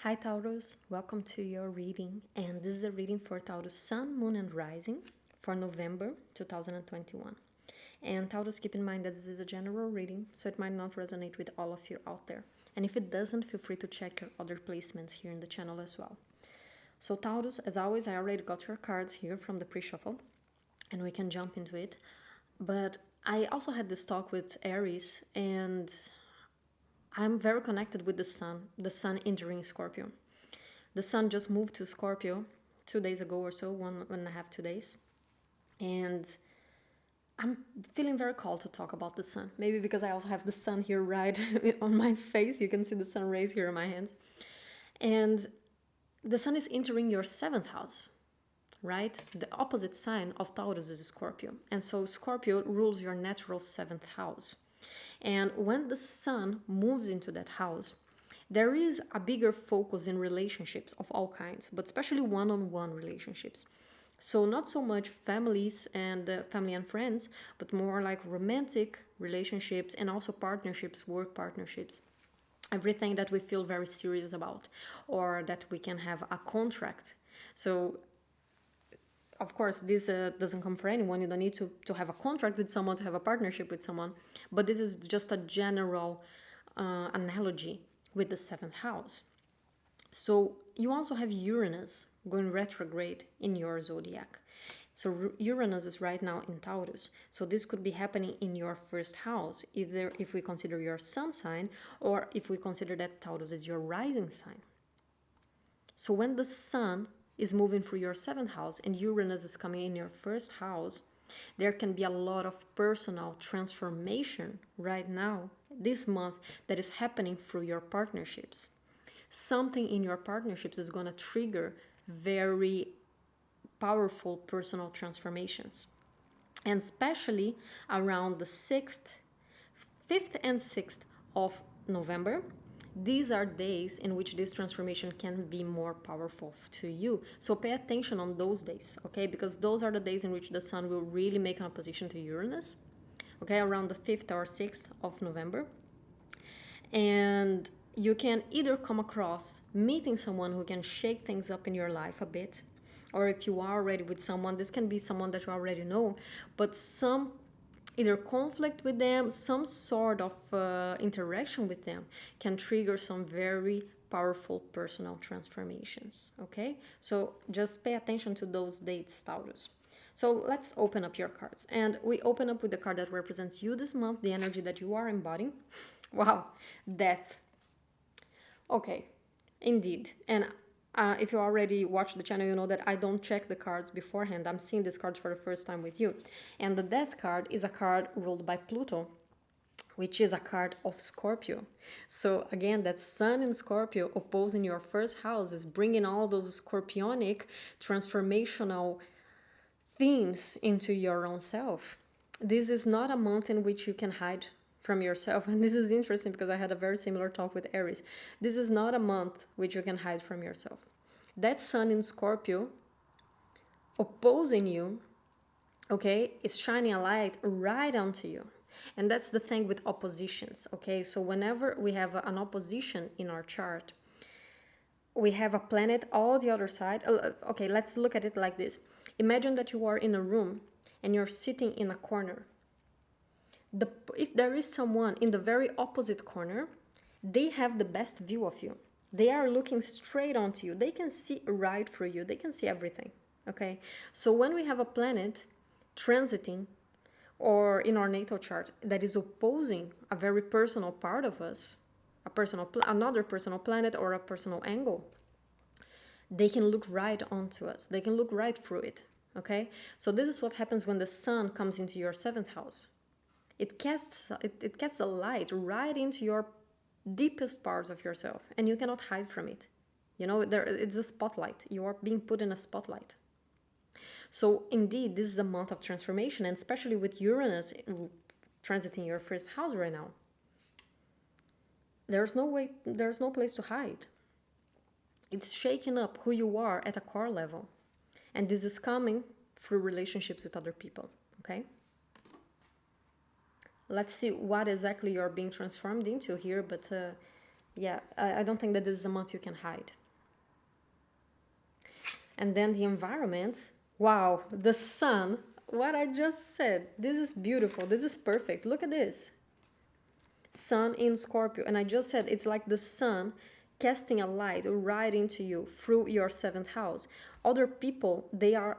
Hi Taurus, welcome to your reading, and this is a reading for Taurus Sun, Moon and Rising for November 2021. And Taurus, keep in mind that this is a general reading, so it might not resonate with all of you out there. And if it doesn't, feel free to check your other placements here in the channel as well. So Taurus, as always, I already got your cards here from the pre-shuffle, and we can jump into it. But I also had this talk with Aries, and I'm very connected with the sun entering Scorpio. The sun just moved to Scorpio 2 days ago or so, one and a half, 2 days. And I'm feeling very called to talk about the sun. Maybe because I also have the sun here right on my face. You can see the sun rays here in my hands. And the sun is entering your seventh house, right? The opposite sign of Taurus is Scorpio. And so Scorpio rules your natural seventh house. And when the sun moves into that house, there is a bigger focus in relationships of all kinds, but especially one-on-one relationships. So not so much families and family and friends, but more like romantic relationships and also partnerships, work partnerships. Everything that we feel very serious about, or that we can have a contract. So of course, this doesn't come for anyone. You don't need to have a contract with someone, to have a partnership with someone. But this is just a general analogy with the seventh house. So you also have Uranus going retrograde in your zodiac. So Uranus is right now in Taurus. So this could be happening in your first house, either if we consider your sun sign or if we consider that Taurus is your rising sign. So when the sun is moving through your seventh house and Uranus is coming in your first house, there can be a lot of personal transformation right now, this month, that is happening through your partnerships. Something in your partnerships is going to trigger very powerful personal transformations. And especially around the 5th and 6th of November, these are days in which this transformation can be more powerful to you. So pay attention on those days, okay? Because those are the days in which the sun will really make an opposition to Uranus, okay? Around the 5th or 6th of November. And you can either come across meeting someone who can shake things up in your life a bit, or if you are already with someone, this can be someone that you already know, but some either conflict with them, some sort of interaction with them can trigger some very powerful personal transformations, okay? So just pay attention to those dates, Taurus. So let's open up your cards. And we open up with the card that represents you this month, the energy that you are embodying. Wow, death. Okay, indeed. And if you already watched the channel, you know that I don't check the cards beforehand. I'm seeing these cards for the first time with you. And the Death card is a card ruled by Pluto, which is a card of Scorpio. So again, that Sun in Scorpio opposing your first house is bringing all those scorpionic transformational themes into your own self. This is not a month in which you can hide from yourself. And this is interesting because I had a very similar talk with Aries. This is not a month which you can hide from yourself. That sun in Scorpio opposing you, okay, is shining a light right onto you. And that's the thing with oppositions, okay? So whenever we have an opposition in our chart, we have a planet all the other side. Okay, let's look at it like this. Imagine that you are in a room and you're sitting in a corner. If there is someone in the very opposite corner, they have the best view of you. They are looking straight onto you. They can see right through you. They can see everything, okay? So when we have a planet transiting or in our natal chart that is opposing a very personal part of us, another personal planet or a personal angle, they can look right onto us. They can look right through it, okay? So this is what happens when the sun comes into your seventh house. It casts a light right into your deepest parts of yourself, and you cannot hide from it. You know, it's a spotlight. You are being put in a spotlight. So indeed, this is a month of transformation, and especially with Uranus transiting your first house right now. There's no place to hide. It's shaking up who you are at a core level. And this is coming through relationships with other people, okay? Let's see what exactly you're being transformed into here, but Yeah, I don't think that this is a month you can hide. And then the environment, wow, the sun, what I just said, this is beautiful, this is perfect. Look at this. Sun in Scorpio, and I just said it's like the sun casting a light right into you through your seventh house. Other people, they are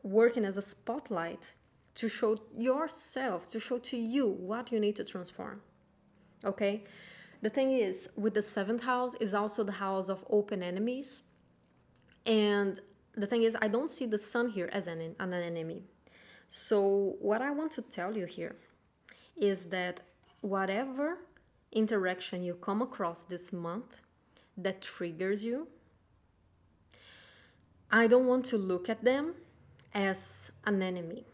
working as a spotlight to show yourself, to show to you what you need to transform. Okay? The thing is, with the seventh house is also the house of open enemies. And the thing is, I don't see the sun here as an enemy. So what I want to tell you here is that whatever interaction you come across this month that triggers you, I don't want to look at them as an enemy.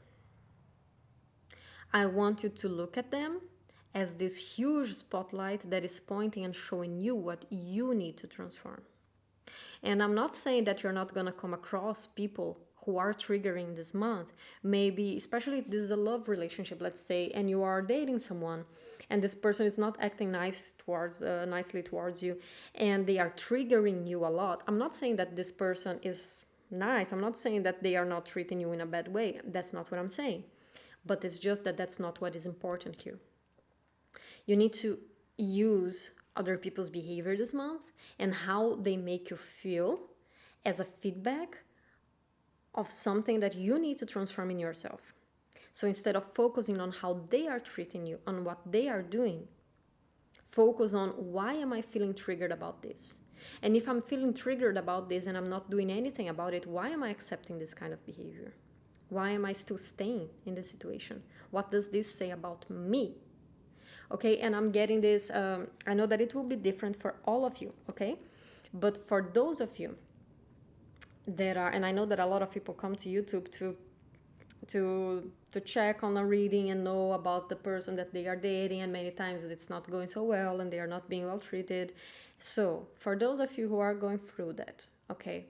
I want you to look at them as this huge spotlight that is pointing and showing you what you need to transform. And I'm not saying that you're not going to come across people who are triggering this month. Maybe, especially if this is a love relationship, let's say, and you are dating someone and this person is not acting nicely towards you, and they are triggering you a lot. I'm not saying that this person is nice. I'm not saying that they are not treating you in a bad way. That's not what I'm saying. But it's just that that's not what is important here. You need to use other people's behavior this month and how they make you feel as a feedback of something that you need to transform in yourself. So instead of focusing on how they are treating you, on what they are doing, focus on why am I feeling triggered about this? And if I'm feeling triggered about this and I'm not doing anything about it, why am I accepting this kind of behavior? Why am I still staying in this situation? What does this say about me? Okay, and I'm getting this, I know that it will be different for all of you, okay? But for those of you that are, and I know that a lot of people come to YouTube to check on a reading and know about the person that they are dating, and many times it's not going so well and they are not being well treated. So for those of you who are going through that, okay,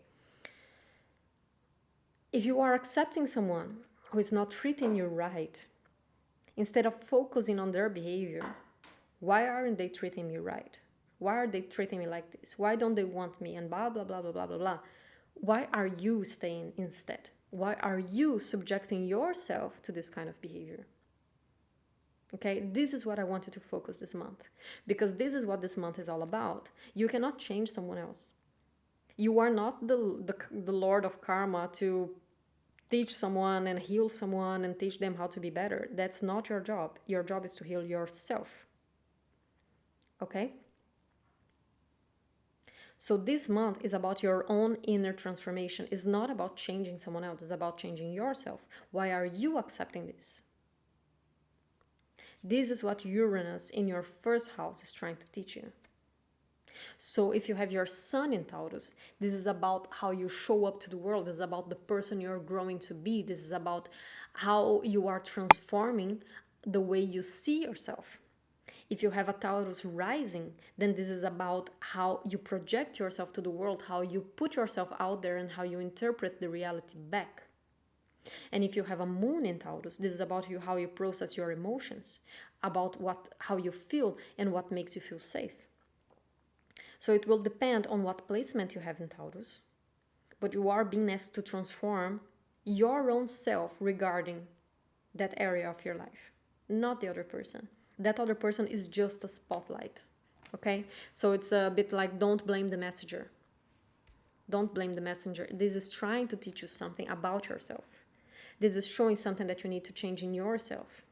if you are accepting someone who is not treating you right, instead of focusing on their behavior, why aren't they treating me right? Why are they treating me like this? Why don't they want me? And blah, blah, blah, blah, blah, blah, blah. Why are you staying instead? Why are you subjecting yourself to this kind of behavior? Okay, this is what I want you to focus this month, because this is what this month is all about. You cannot change someone else. You are not the Lord of Karma to teach someone and heal someone and teach them how to be better. That's not your job. Your job is to heal yourself. Okay? So this month is about your own inner transformation. It's not about changing someone else. It's about changing yourself. Why are you accepting this? This is what Uranus in your first house is trying to teach you. So if you have your sun in Taurus, this is about how you show up to the world. This is about the person you're growing to be. This is about how you are transforming the way you see yourself. If you have a Taurus rising, then this is about how you project yourself to the world, how you put yourself out there, and how you interpret the reality back. And if you have a moon in Taurus, this is about how you process your emotions, about how you feel and what makes you feel safe. So it will depend on what placement you have in Taurus, but you are being asked to transform your own self regarding that area of your life, not the other person. That other person is just a spotlight, okay? So it's a bit like, don't blame the messenger. Don't blame the messenger. This is trying to teach you something about yourself. This is showing something that you need to change in yourself.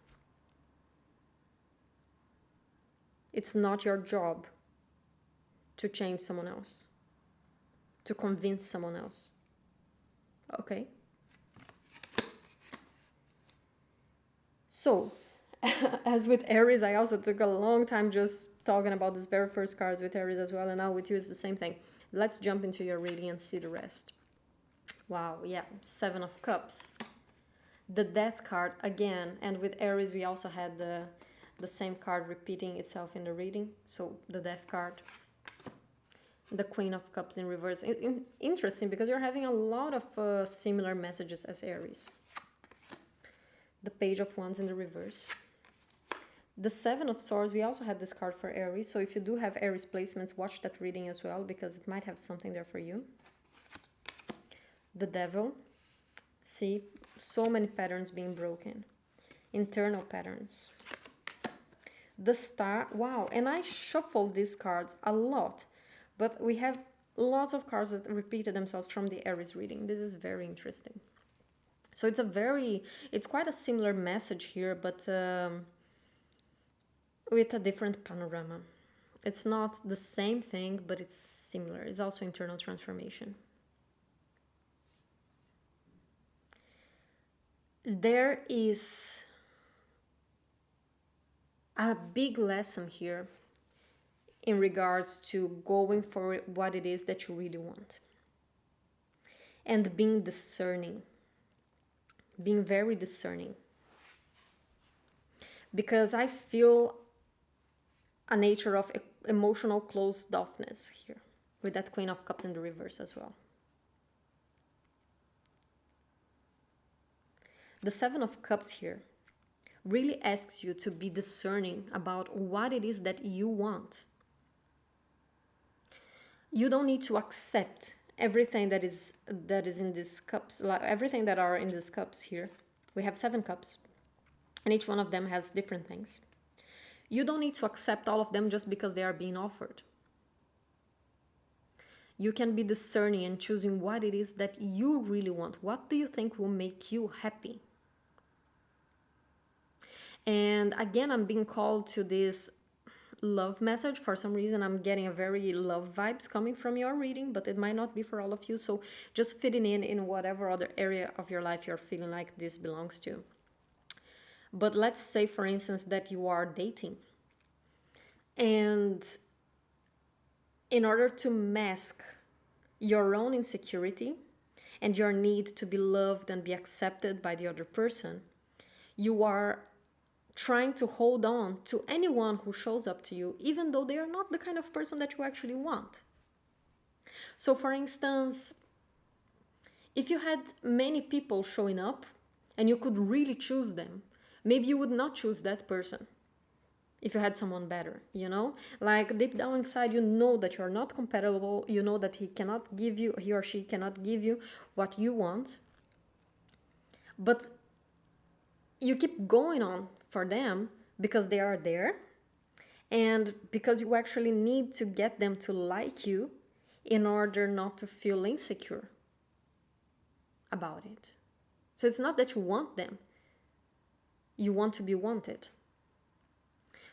It's not your job to change someone else, to convince someone else, okay? So, as with Aries, I also took a long time just talking about this very first cards with Aries as well, and now with you it's the same thing. Let's jump into your reading and see the rest. Wow, yeah, 7 of Cups. The Death card again, and with Aries we also had the same card repeating itself in the reading, so the Death card. The Queen of Cups in reverse. Interesting, because you're having a lot of similar messages as Aries. The Page of Wands in the reverse. The Seven of Swords, we also had this card for Aries. So if you do have Aries placements, watch that reading as well, because it might have something there for you. The Devil. See, so many patterns being broken. Internal patterns. The Star. Wow, and I shuffled these cards a lot. But we have lots of cards that repeated themselves from the Aries reading. This is very interesting. So it's quite a similar message here, but with a different panorama. It's not the same thing, but it's similar. It's also internal transformation. There is a big lesson here in regards to going for what it is that you really want. And being discerning. Being very discerning. Because I feel a nature of emotional closed offness here, with that Queen of Cups in the reverse as well. The Seven of Cups here really asks you to be discerning about what it is that you want. You don't need to accept everything that is in these cups, like everything that are in these cups here. We have 7 cups, and each one of them has different things. You don't need to accept all of them just because they are being offered. You can be discerning and choosing what it is that you really want. What do you think will make you happy? And again, I'm being called to this love message. For some reason, I'm getting a very love vibes coming from your reading, but it might not be for all of you. So just fitting in whatever other area of your life you're feeling like this belongs to. But let's say, for instance, that you are dating. And in order to mask your own insecurity and your need to be loved and be accepted by the other person, you are trying to hold on to anyone who shows up to you, even though they are not the kind of person that you actually want. So, for instance, if you had many people showing up and you could really choose them, maybe you would not choose that person if you had someone better, you know? Like deep down inside, you know that you're not compatible, you know that he or she cannot give you what you want, but you keep going on for them because they are there and because you actually need to get them to like you in order not to feel insecure about it. So it's not that you want them, you want to be wanted.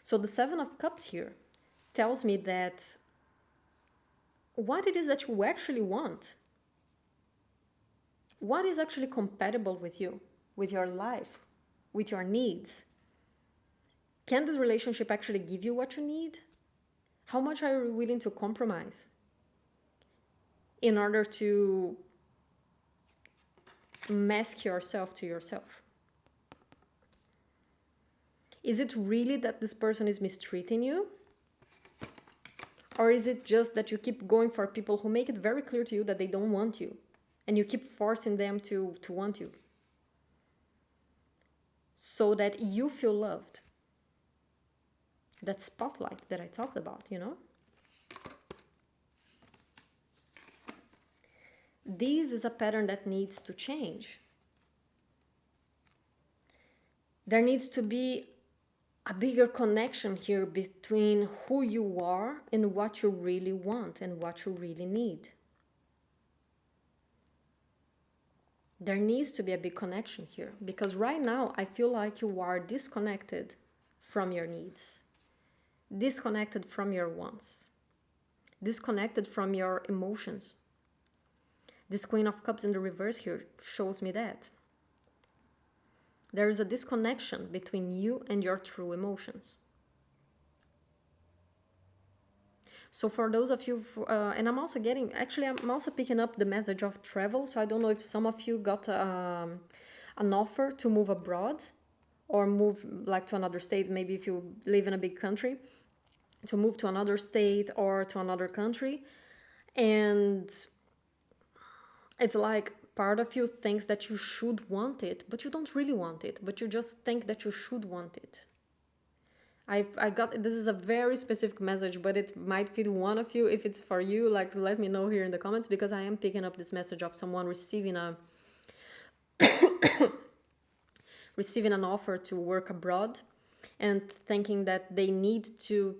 So the Seven of Cups here tells me that what it is that you actually want, what is actually compatible with you, with your life, with your needs. Can this relationship actually give you what you need? How much are you willing to compromise in order to mask yourself to yourself? Is it really that this person is mistreating you? Or is it just that you keep going for people who make it very clear to you that they don't want you and you keep forcing them to want you so that you feel loved? That spotlight that I talked about, you know? This is a pattern that needs to change. There needs to be a bigger connection here between who you are and what you really want and what you really need. There needs to be a big connection here because right now I feel like you are disconnected from your needs, disconnected from your wants, disconnected from your emotions. This Queen of Cups in the reverse here shows me that. There is a disconnection between you and your true emotions. So for those of you, and I'm also picking up the message of travel. So I don't know if some of you got an offer to move abroad or move like to another state. Maybe if you live in a big country, to move to another state or to another country. And it's like part of you thinks that you should want it, but you don't really want it, but you just think that you should want it. I got, this is a very specific message, but it might fit one of you. If it's for you, like, let me know here in the comments, because I am picking up this message of someone receiving an offer to work abroad and thinking that they need to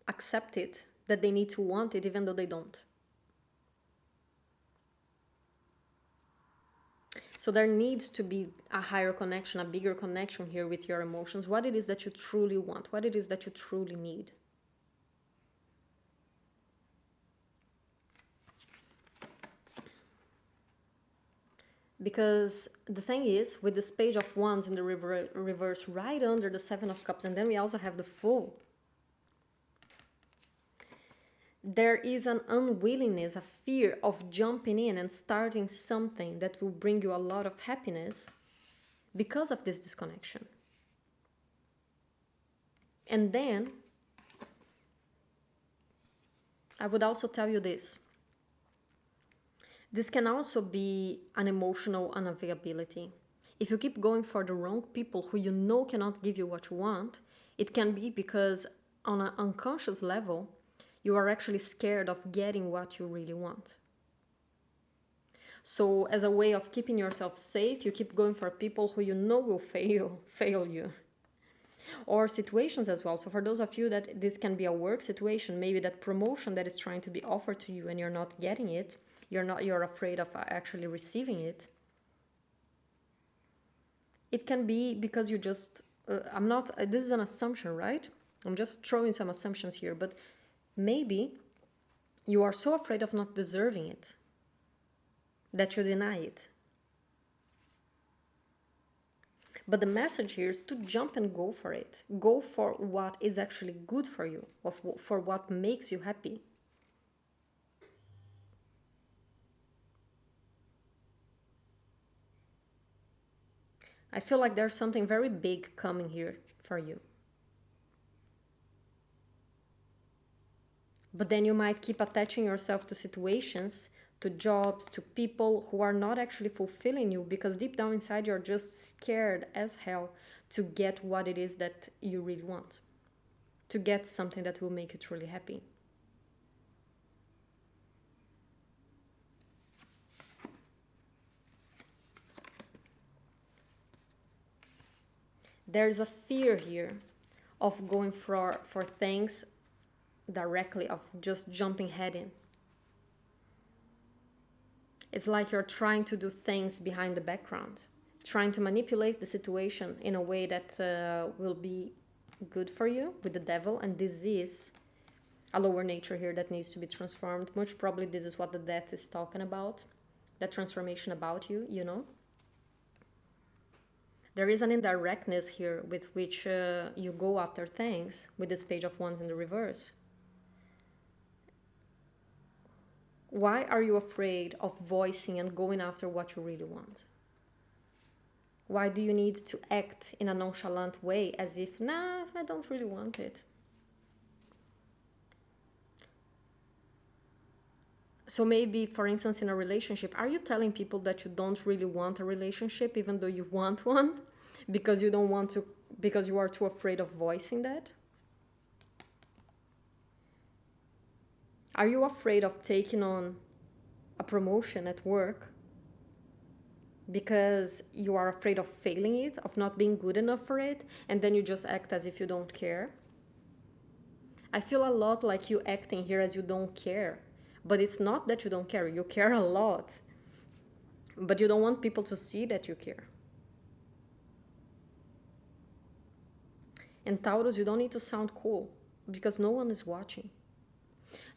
accept it, that they need to want it even though they don't. So there needs to be a higher connection, a bigger connection here with your emotions, what it is that you truly want, what it is that you truly need. Because the thing is, with this page of wands in the reverse right under the Seven of Cups, and then we also have the Fool, there is an unwillingness, a fear of jumping in and starting something that will bring you a lot of happiness because of this disconnection. And then I would also tell you this. This can also be an emotional unavailability. If you keep going for the wrong people who you know cannot give you what you want, it can be because on an unconscious level, you are actually scared of getting what you really want. So as a way of keeping yourself safe, you keep going for people who you know will fail you. Or situations as well. So for those of you that this can be a work situation, maybe that promotion that is trying to be offered to you and you're not getting it, you're afraid of actually receiving it. It can be because you just, this is an assumption, right? I'm just throwing some assumptions here, but maybe you are so afraid of not deserving it that you deny it. But the message here is to jump and go for it. Go for what is actually good for you, for what makes you happy. I feel like there's something very big coming here for you. But then you might keep attaching yourself to situations, to jobs, to people who are not actually fulfilling you, because deep down inside you're just scared as hell to get what it is that you really want, to get something that will make you truly happy. There's a fear here of going for things directly, of just jumping head in. It's like you're trying to do things behind the background, trying to manipulate the situation in a way that will be good for you with the devil. And this is a lower nature here that needs to be transformed. Most probably this is what the death is talking about, that transformation about you, you know. There is an indirectness here with which you go after things with this Page of Wands in the reverse. Why are you afraid of voicing and going after what you really want? Why do you need to act in a nonchalant way as if, nah, I don't really want it? So maybe, for instance, in a relationship, are you telling people that you don't really want a relationship even though you want one? Because you don't want to, because you are too afraid of voicing that? Are you afraid of taking on a promotion at work because you are afraid of failing it, of not being good enough for it, and then you just act as if you don't care? I feel a lot like you acting here as you don't care. But it's not that you don't care. You care a lot. But you don't want people to see that you care. And Taurus, you don't need to sound cool because no one is watching.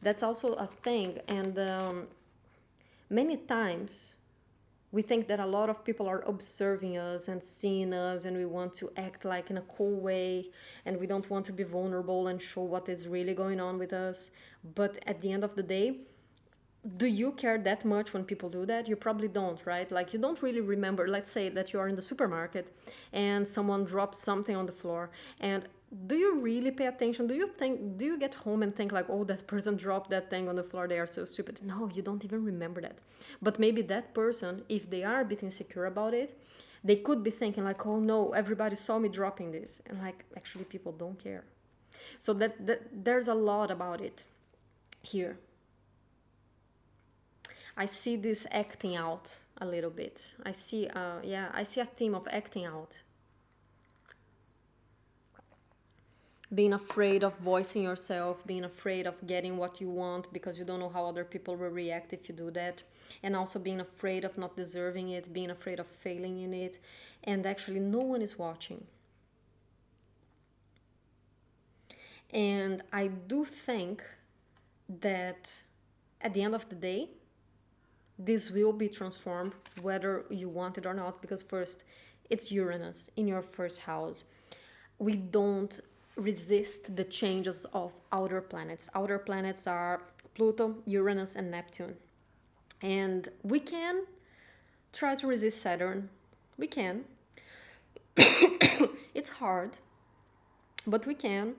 That's also a thing. And many times we think that a lot of people are observing us and seeing us, and we want to act like in a cool way, and we don't want to be vulnerable and show what is really going on with us. But at the end of the day, do you care that much when people do that? You probably don't, right? Like, you don't really remember. Let's say that you are in the supermarket and someone drops something on the floor, and do you really pay attention? Do you get home and think like, oh, that person dropped that thing on the floor, they are so stupid? No, you don't even remember that. But maybe that person, if they are a bit insecure about it, they could be thinking like, oh no, everybody saw me dropping this. And like, actually people don't care. So that there's a lot about it here. I see this acting out a little bit. I see, I see a theme of acting out. Being afraid of voicing yourself, being afraid of getting what you want because you don't know how other people will react if you do that. And also being afraid of not deserving it, being afraid of failing in it. And actually, no one is watching. And I do think that at the end of the day, this will be transformed whether you want it or not, because first, it's Uranus in your first house. We don't resist the changes of outer planets. Outer planets are Pluto, Uranus, and Neptune. And we can try to resist Saturn. We can. It's hard, but we can.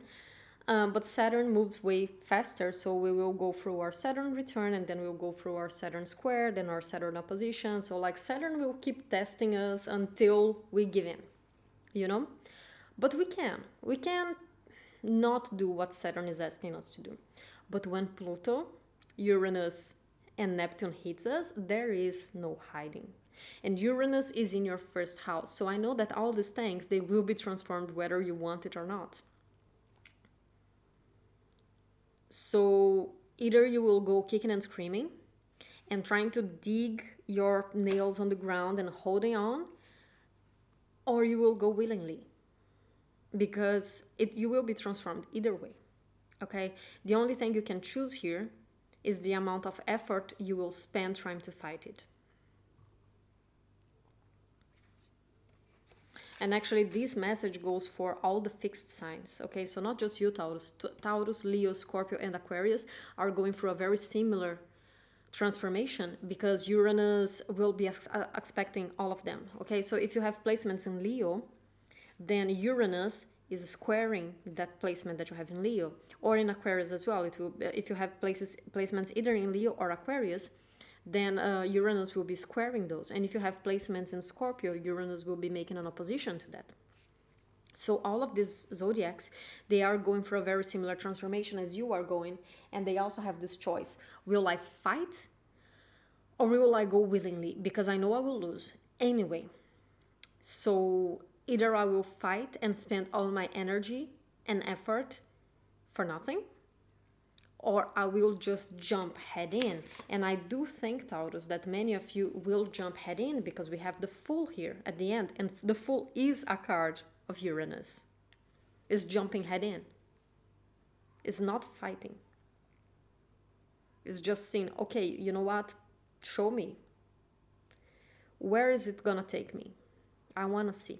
But Saturn moves way faster, so we will go through our Saturn return, and then we'll go through our Saturn square, then our Saturn opposition. So like Saturn will keep testing us until we give in, you know? But we can not do what Saturn is asking us to do. But when Pluto, Uranus, and Neptune hits us, there is no hiding. And Uranus is in your first house. So I know that all these things, they will be transformed whether you want it or not. So either you will go kicking and screaming and trying to dig your nails on the ground and holding on, or you will go willingly, because you will be transformed either way. Okay, the only thing you can choose here is the amount of effort you will spend trying to fight it. And actually, this message goes for all the fixed signs, okay? So not just you, Taurus. Taurus, Leo, Scorpio, and Aquarius are going through a very similar transformation, because Uranus will be expecting all of them, okay? So if you have placements in Leo, then Uranus is squaring that placement that you have in Leo, or in Aquarius as well. It will, if you have placements either in Leo or Aquarius, then Uranus will be squaring those. And if you have placements in Scorpio, Uranus will be making an opposition to that. So all of these zodiacs, they are going through a very similar transformation as you are going, and they also have this choice. Will I fight, or will I go willingly? Because I know I will lose anyway. So either I will fight and spend all my energy and effort for nothing, or I will just jump head in. And I do think, Taurus, that many of you will jump head in, because we have the Fool here at the end, and the Fool is a card of Uranus. It's jumping head in. It's not fighting. It's just saying, okay, you know what? Show me. Where is it gonna take me? I wanna see.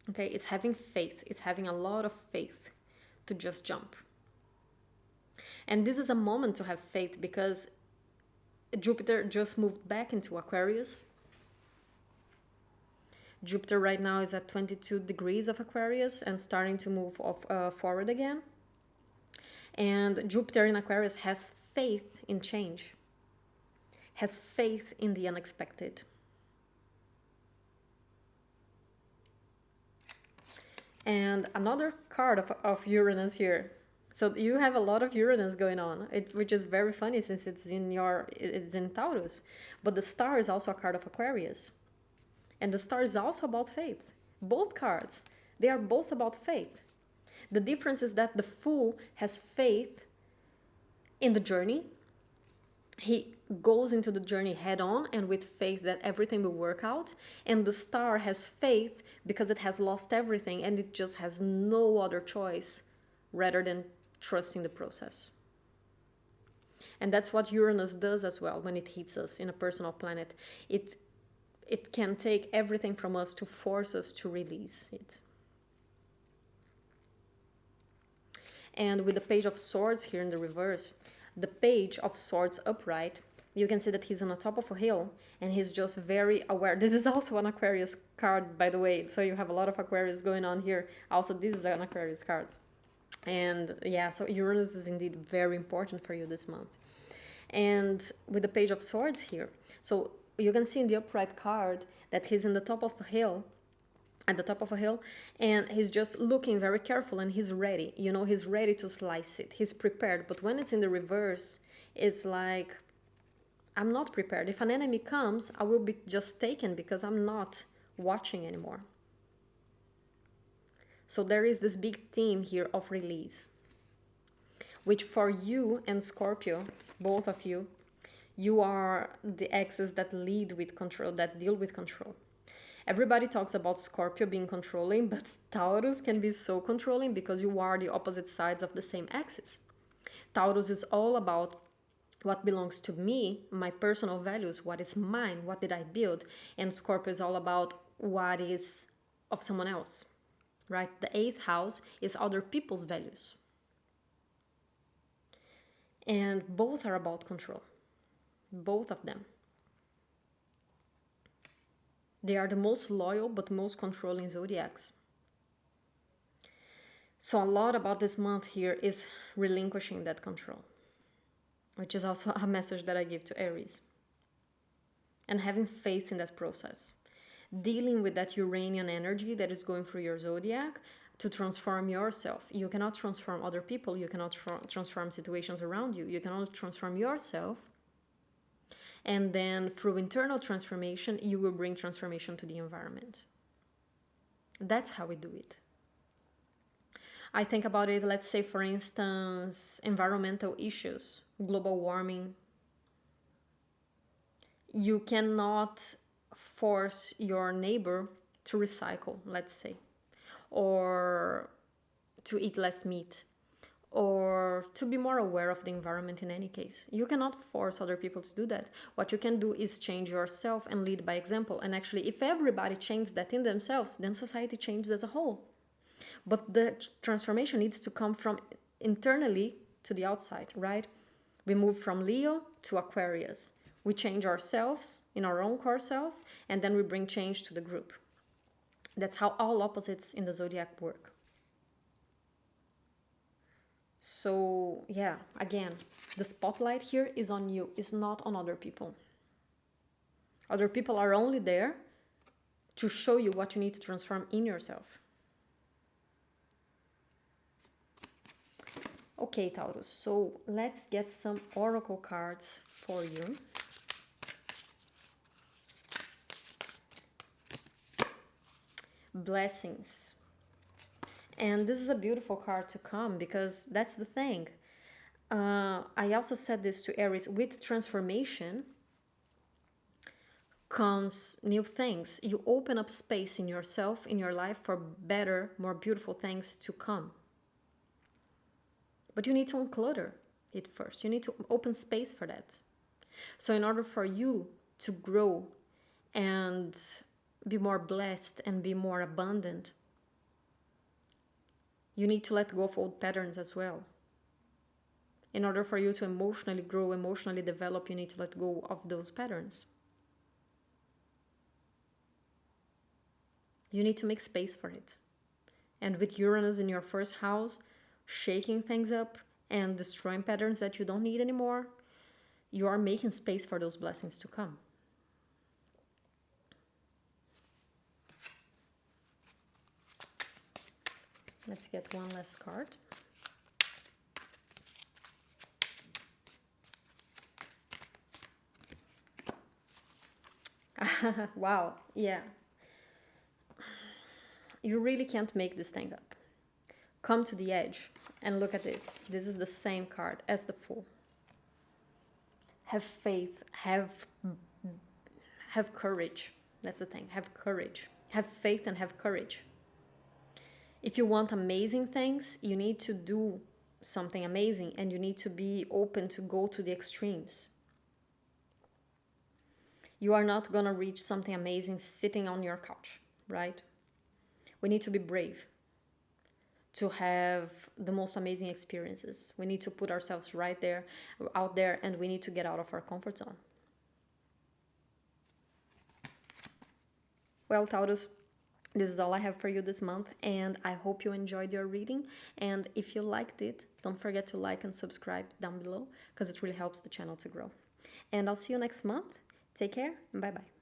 Okay, it's having faith. It's having a lot of faith to just jump. And this is a moment to have faith, because Jupiter just moved back into Aquarius. Jupiter right now is at 22 degrees of Aquarius and starting to move forward again. And Jupiter in Aquarius has faith in change, has faith in the unexpected. And another card of Uranus here. So you have a lot of Uranus going on, which is very funny since it's in Taurus. But the star is also a card of Aquarius. And the star is also about faith. Both cards, they are both about faith. The difference is that the Fool has faith in the journey. He goes into the journey head on and with faith that everything will work out. And the star has faith because it has lost everything and it just has no other choice rather than trusting the process. And that's what Uranus does as well when it hits us in a personal planet. It can take everything from us to force us to release it. And with the Page of Swords here in the reverse, the Page of Swords upright, you can see that he's on the top of a hill and he's just very aware. This is also an Aquarius card, by the way. So you have a lot of Aquarius going on here. Also, this is an Aquarius card. And yeah, so Uranus is indeed very important for you this month. And with the Page of Swords here, so you can see in the upright card that he's in the top of the hill. at the top of a hill, and he's just looking very careful, and he's ready. He's ready to slice it. He's prepared. But when it's in the reverse, it's like, I'm not prepared. If an enemy comes, I will be just taken because I'm not watching anymore. So there is this big theme here of release, which for you and Scorpio, both of you, you are the axes that lead with control, that deal with control. Everybody talks about Scorpio being controlling, but Taurus can be so controlling because you are the opposite sides of the same axis. Taurus is all about what belongs to me, my personal values, what is mine, what did I build, and Scorpio is all about what is of someone else, right? The 8th house is other people's values. And both are about control. Both of them. They are the most loyal but most controlling zodiacs. So a lot about this month here is relinquishing that control, which is also a message that I give to Aries. And having faith in that process. Dealing with that Uranian energy that is going through your zodiac to transform yourself. You cannot transform other people. You cannot transform situations around you. You can only transform yourself. And then through internal transformation, you will bring transformation to the environment. That's how we do it. I think about it, let's say, for instance, environmental issues, global warming. You cannot force your neighbor to recycle, let's say, or to eat less meat, or to be more aware of the environment in any case. You cannot force other people to do that. What you can do is change yourself and lead by example. And actually, if everybody changes that in themselves, then society changes as a whole. But the transformation needs to come from internally to the outside, right? We move from Leo to Aquarius. We change ourselves in our own core self, and then we bring change to the group. That's how all opposites in the zodiac work. So, yeah, again, the spotlight here is on you, it's not on other people. Other people are only there to show you what you need to transform in yourself. Okay, Taurus, so let's get some oracle cards for you. Blessings. And this is a beautiful card to come because that's the thing. I also said this to Aries, with transformation comes new things. You open up space in yourself, in your life, for better, more beautiful things to come. But you need to unclutter it first. You need to open space for that. So in order for you to grow and be more blessed and be more abundant, you need to let go of old patterns as well. In order for you to emotionally grow, emotionally develop, you need to let go of those patterns. You need to make space for it. And with Uranus in your first house, shaking things up and destroying patterns that you don't need anymore, you are making space for those blessings to come. Let's get one last card. Wow, yeah. You really can't make this thing up. Come to the edge and look at this. This is the same card as the Fool. Have faith, have courage. That's the thing, have courage. Have faith and have courage. If you want amazing things, you need to do something amazing and you need to be open to go to the extremes. You are not gonna reach something amazing sitting on your couch, right? We need to be brave to have the most amazing experiences. We need to put ourselves right there, out there, and we need to get out of our comfort zone. Well, Taurus, this is all I have for you this month, and I hope you enjoyed your reading. And if you liked it, don't forget to like and subscribe down below, because it really helps the channel to grow. And I'll see you next month. Take care, and bye-bye.